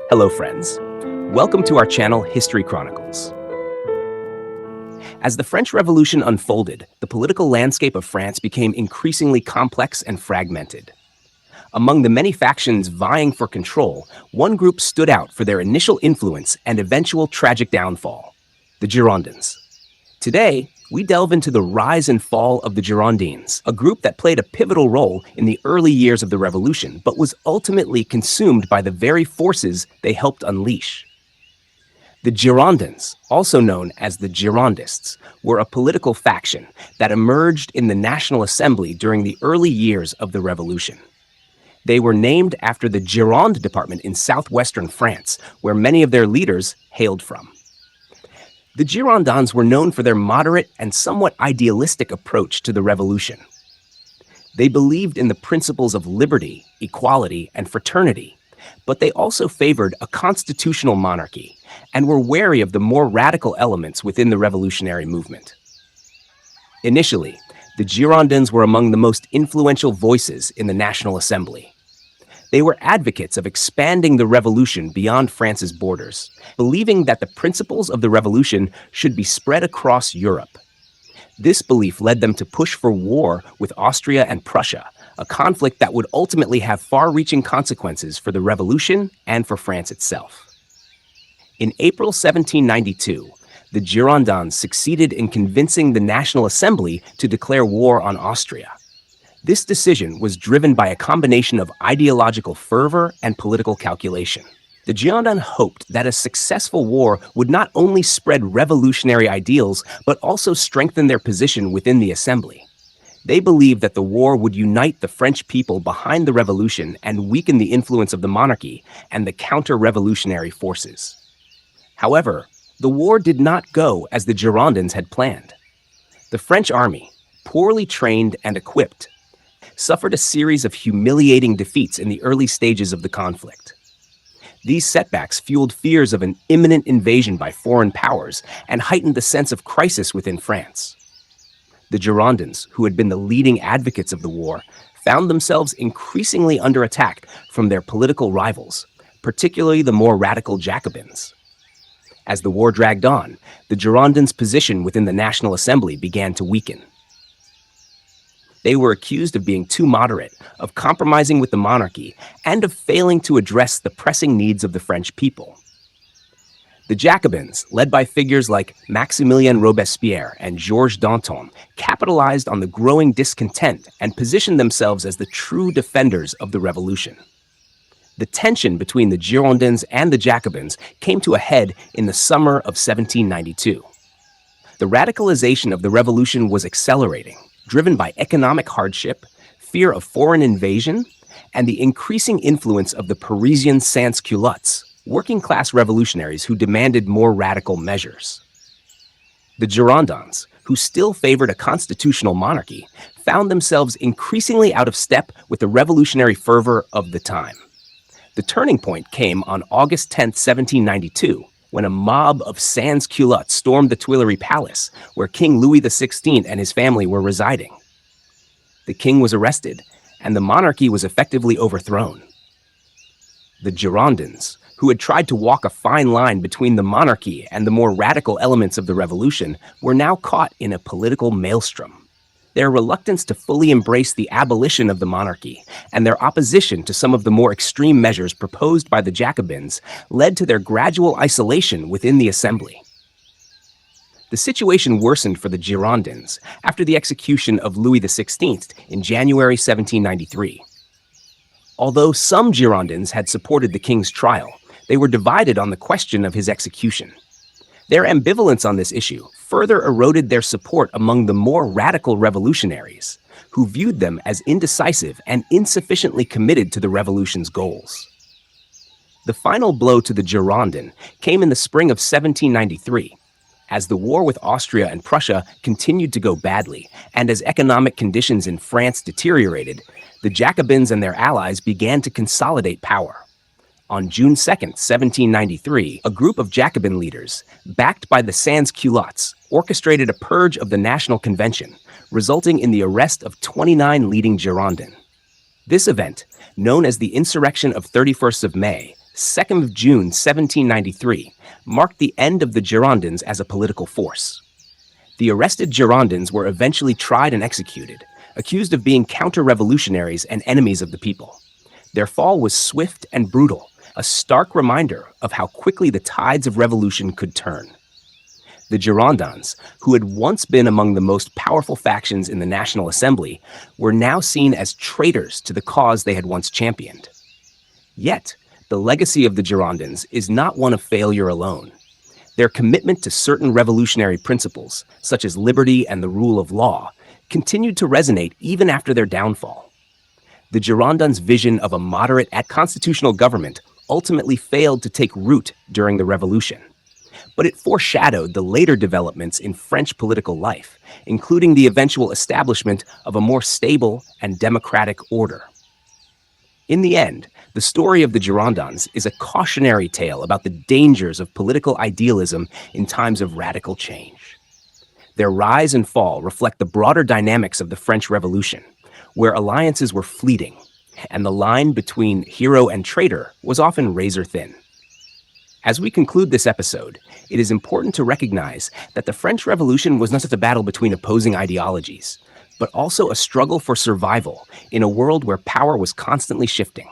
Hello, friends. Welcome to our channel, History Chronicles. As the French Revolution unfolded, the political landscape of France became increasingly complex and fragmented. Among the many factions vying for control, one group stood out for their initial influence and eventual tragic downfall: the Girondins. Today, we delve into the rise and fall of the Girondins, a group that played a pivotal role in the early years of the revolution, but was ultimately consumed by the very forces they helped unleash. The Girondins, also known as the Girondists, were a political faction that emerged in the National Assembly during the early years of the revolution. They were named after the Gironde department in southwestern France, where many of their leaders hailed from. The Girondins were known for their moderate and somewhat idealistic approach to the revolution. They believed in the principles of liberty, equality, and fraternity, but they also favored a constitutional monarchy and were wary of the more radical elements within the revolutionary movement. Initially, the Girondins were among the most influential voices in the National Assembly. They were advocates of expanding the revolution beyond France's borders, believing that the principles of the revolution should be spread across Europe. This belief led them to push for war with Austria and Prussia, a conflict that would ultimately have far-reaching consequences for the revolution and for France itself. In April 1792, the Girondins succeeded in convincing the National Assembly to declare war on Austria. This decision was driven by a combination of ideological fervor and political calculation. The Girondins hoped that a successful war would not only spread revolutionary ideals, but also strengthen their position within the assembly. They believed that the war would unite the French people behind the revolution and weaken the influence of the monarchy and the counter-revolutionary forces. However, the war did not go as the Girondins had planned. The French army, poorly trained and equipped, suffered a series of humiliating defeats in the early stages of the conflict. These setbacks fueled fears of an imminent invasion by foreign powers and heightened the sense of crisis within France. The Girondins, who had been the leading advocates of the war, found themselves increasingly under attack from their political rivals, particularly the more radical Jacobins. As the war dragged on, the Girondins' position within the National Assembly began to weaken. They were accused of being too moderate, of compromising with the monarchy, and of failing to address the pressing needs of the French people. The Jacobins, led by figures like Maximilien Robespierre and Georges Danton, capitalized on the growing discontent and positioned themselves as the true defenders of the revolution. The tension between the Girondins and the Jacobins came to a head in the summer of 1792. The radicalization of the revolution was accelerating, driven by economic hardship, fear of foreign invasion, and the increasing influence of the Parisian sans-culottes, working-class revolutionaries who demanded more radical measures. The Girondins, who still favored a constitutional monarchy, found themselves increasingly out of step with the revolutionary fervor of the time. The turning point came on August 10, 1792, when a mob of sans-culottes stormed the Tuileries Palace, where King Louis XVI and his family were residing. The king was arrested, and the monarchy was effectively overthrown. The Girondins, who had tried to walk a fine line between the monarchy and the more radical elements of the revolution, were now caught in a political maelstrom. Their reluctance to fully embrace the abolition of the monarchy and their opposition to some of the more extreme measures proposed by the Jacobins led to their gradual isolation within the assembly. The situation worsened for the Girondins after the execution of Louis XVI in January 1793. Although some Girondins had supported the king's trial, they were divided on the question of his execution. Their ambivalence on this issue further eroded their support among the more radical revolutionaries, who viewed them as indecisive and insufficiently committed to the revolution's goals. The final blow to the Girondin came in the spring of 1793, as the war with Austria and Prussia continued to go badly, and as economic conditions in France deteriorated, the Jacobins and their allies began to consolidate power. On June 2, 1793, a group of Jacobin leaders, backed by the sans-culottes, orchestrated a purge of the National Convention, resulting in the arrest of 29 leading Girondins. This event, known as the Insurrection of 31st of May, 2nd of June 1793, marked the end of the Girondins as a political force. The arrested Girondins were eventually tried and executed, accused of being counter-revolutionaries and enemies of the people. Their fall was swift and brutal, a stark reminder of how quickly the tides of revolution could turn. The Girondins, who had once been among the most powerful factions in the National Assembly, were now seen as traitors to the cause they had once championed. Yet, the legacy of the Girondins is not one of failure alone. Their commitment to certain revolutionary principles, such as liberty and the rule of law, continued to resonate even after their downfall. The Girondins' vision of a moderate and constitutional government ultimately failed to take root during the Revolution. But it foreshadowed the later developments in French political life, including the eventual establishment of a more stable and democratic order. In the end, the story of the Girondins is a cautionary tale about the dangers of political idealism in times of radical change. Their rise and fall reflect the broader dynamics of the French Revolution, where alliances were fleeting, and the line between hero and traitor was often razor-thin. As we conclude this episode, it is important to recognize that the French Revolution was not just a battle between opposing ideologies, but also a struggle for survival in a world where power was constantly shifting.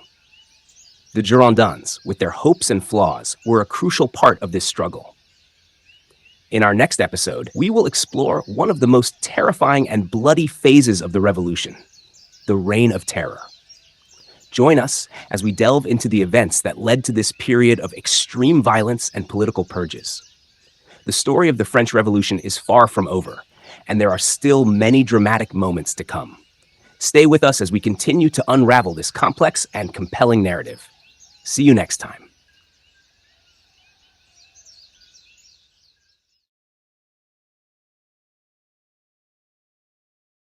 The Girondins, with their hopes and flaws, were a crucial part of this struggle. In our next episode, we will explore one of the most terrifying and bloody phases of the Revolution, the Reign of Terror. Join us as we delve into the events that led to this period of extreme violence and political purges. The story of the French Revolution is far from over, and there are still many dramatic moments to come. Stay with us as we continue to unravel this complex and compelling narrative. See you next time.